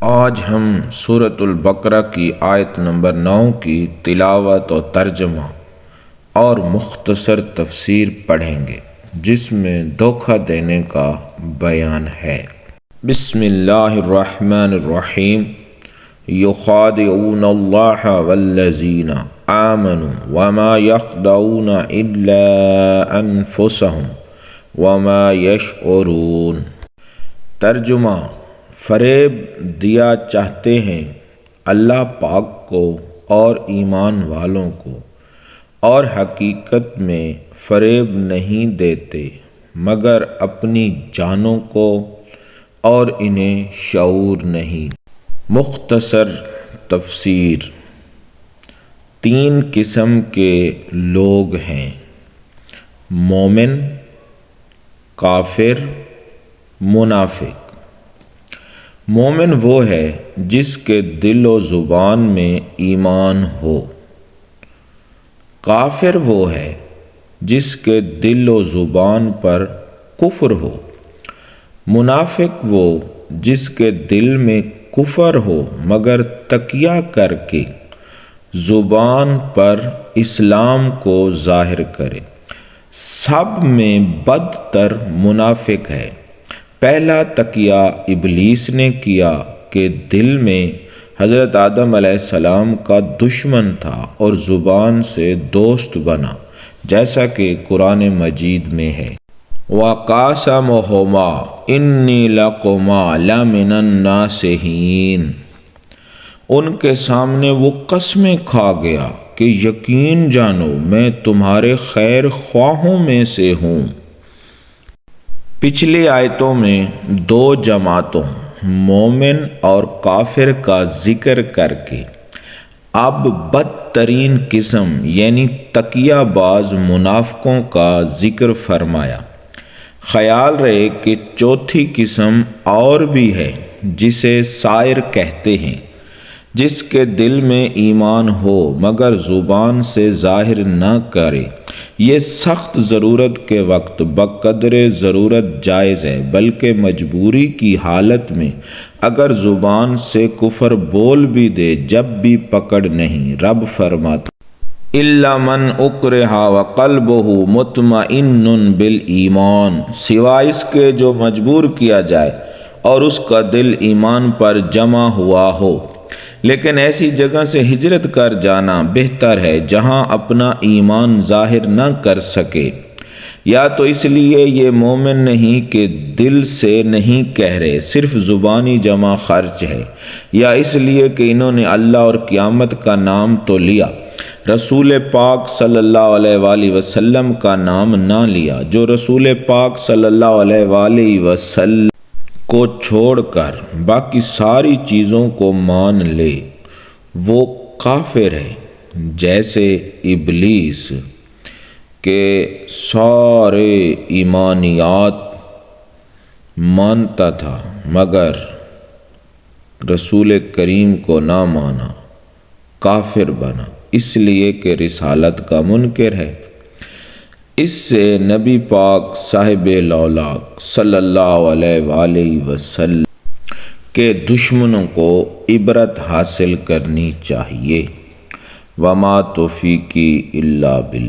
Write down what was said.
آج ہم سورۃ البقرہ کی آیت نمبر 9 کی تلاوت و ترجمہ اور مختصر تفسیر پڑھیں گے، جس میں دھوکہ دینے کا بیان ہے۔ بسم اللہ الرحمن الرحیم۔ یخادعون اللہ والذین آمنوا وما یخدعون الا انفسهم وما یشعرون۔ ترجمہ: فریب دیا چاہتے ہیں اللہ پاک کو اور ایمان والوں کو، اور حقیقت میں فریب نہیں دیتے مگر اپنی جانوں کو، اور انہیں شعور نہیں۔ مختصر تفسیر: 3 قسم کے لوگ ہیں: مومن، کافر، منافق۔ مومن وہ ہے جس کے دل و زبان میں ایمان ہو۔ کافر وہ ہے جس کے دل و زبان پر کفر ہو۔ منافق وہ جس کے دل میں کفر ہو مگر تقیہ کر کے زبان پر اسلام کو ظاہر کرے۔ سب میں بدتر منافق ہے۔ پہلا تقیہ ابلیس نے کیا کہ دل میں حضرت آدم علیہ السلام کا دشمن تھا اور زبان سے دوست بنا، جیسا کہ قرآن مجید میں ہے۔ وَقَاسَمَهُمَا إِنِّي لَكُمَا لَمِنَ النَّاصِحِينَ۔ ان کے سامنے وہ قسمیں کھا گیا کہ یقین جانو میں تمہارے خیر خواہوں میں سے ہوں۔ پچھلی آیتوں میں 2 جماعتوں مومن اور کافر کا ذکر کر کے اب بدترین قسم یعنی تقیہ باز منافقوں کا ذکر فرمایا۔ خیال رہے کہ چوتھی قسم اور بھی ہے جسے سائر کہتے ہیں، جس کے دل میں ایمان ہو مگر زبان سے ظاہر نہ کرے۔ یہ سخت ضرورت کے وقت بقدر ضرورت جائز ہے، بلکہ مجبوری کی حالت میں اگر زبان سے کفر بول بھی دے جب بھی پکڑ نہیں۔ رب فرماتا إِلَّا مَنْ أُكْرِهَ وَقَلْبُهُ مُطْمَئِنٌّ بِالْإِيمَانِ، سوائے اس کے جو مجبور کیا جائے اور اس کا دل ایمان پر جمع ہوا ہو۔ لیکن ایسی جگہ سے ہجرت کر جانا بہتر ہے جہاں اپنا ایمان ظاہر نہ کر سکے، یا تو اس لیے یہ مومن نہیں کہ دل سے نہیں کہہ رہے، صرف زبانی جمع خرچ ہے، یا اس لیے کہ انہوں نے اللہ اور قیامت کا نام تو لیا، رسول پاک صلی اللہ علیہ وآلہ وسلم کا نام نہ لیا۔ جو رسول پاک صلی اللہ علیہ وآلہ وسلم کو چھوڑ کر باقی ساری چیزوں کو مان لے وہ کافر ہے، جیسے ابلیس کہ سارے ایمانیات مانتا تھا مگر رسول کریم کو نہ مانا، کافر بنا، اس لیے کہ رسالت کا منکر ہے۔ اس سے نبی پاک صاحب لولاک صلی اللہ علیہ وآلہ وسلم کے دشمنوں کو عبرت حاصل کرنی چاہیے۔ وما توفیقی الا باللہ۔